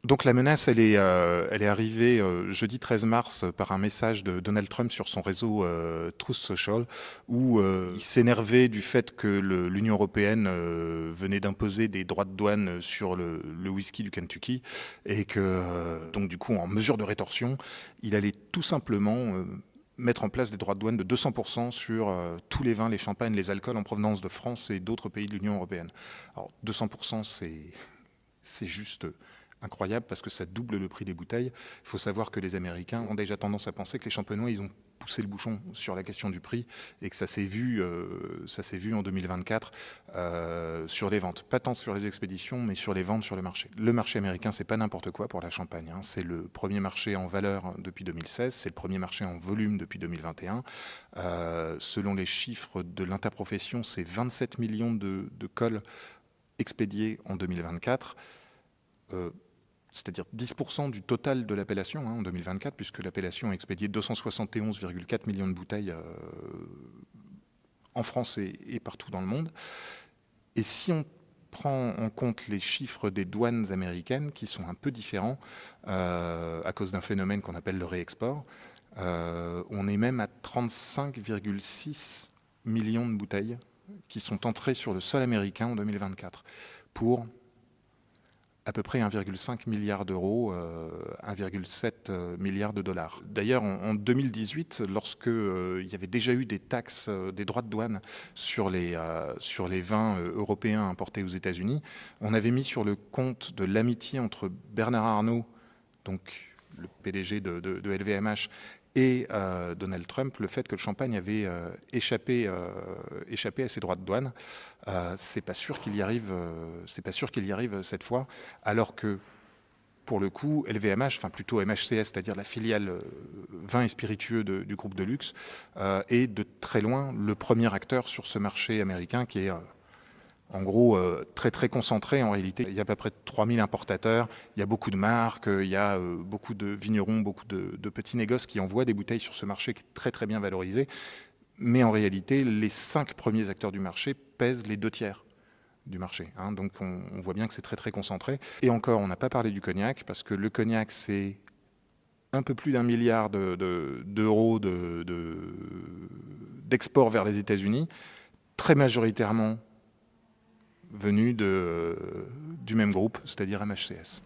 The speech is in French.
Donc la menace, elle est arrivée jeudi 13 mars par un message de Donald Trump sur son réseau Truth Social, où il s'énervait du fait que l'Union européenne venait d'imposer des droits de douane sur le whisky du Kentucky, et que donc du coup, en mesure de rétorsion, il allait tout simplement mettre en place des droits de douane de 200% sur tous les vins, les champagnes, les alcools en provenance de France et d'autres pays de l'Union européenne. Alors 200%, c'est juste incroyable parce que ça double le prix des bouteilles. Il faut savoir que les Américains ont déjà tendance à penser que les champenois, ils ont poussé le bouchon sur la question du prix et que ça s'est vu en 2024 sur les ventes. Pas tant sur les expéditions, mais sur les ventes sur le marché. Le marché américain, c'est pas n'importe quoi pour la Champagne, hein. C'est le premier marché en valeur depuis 2016, c'est le premier marché en volume depuis 2021. Selon les chiffres de l'interprofession, c'est 27 millions de cols expédiés en 2024. C'est-à-dire 10% du total de l'appellation en 2024, puisque l'appellation a expédié 271,4 millions de bouteilles en France et partout dans le monde. Et si on prend en compte les chiffres des douanes américaines, qui sont un peu différents à cause d'un phénomène qu'on appelle le réexport, on est même à 35,6 millions de bouteilles qui sont entrées sur le sol américain en 2024 pour à peu près 1,5 milliard d'euros, 1,7 milliard de dollars. D'ailleurs, en 2018, lorsque il y avait déjà eu des taxes, des droits de douane sur les vins européens importés aux États-Unis, on avait mis sur le compte de l'amitié entre Bernard Arnault, donc le PDG de LVMH, et Donald Trump, le fait que le champagne avait échappé à ses droits de douane. C'est pas sûr qu'il y arrive. C'est pas sûr qu'il y arrive cette fois, alors que pour le coup, LVMH, enfin plutôt MHCS, c'est-à-dire la filiale vin et spiritueux du groupe de luxe, est de très loin le premier acteur sur ce marché américain qui est en gros très très concentré en réalité. Il y a à peu près 3000 importateurs, il y a beaucoup de marques, il y a beaucoup de vignerons, beaucoup de petits négoces qui envoient des bouteilles sur ce marché qui est très très bien valorisé. Mais en réalité, les 5 premiers acteurs du marché pèsent les 2 tiers du marché, hein. Donc on voit bien que c'est très très concentré. Et encore, on n'a pas parlé du cognac, parce que le cognac, c'est un peu plus d'1 milliard d'euros d'export vers les États-Unis, très majoritairement venu du même groupe, c'est-à-dire MHCS.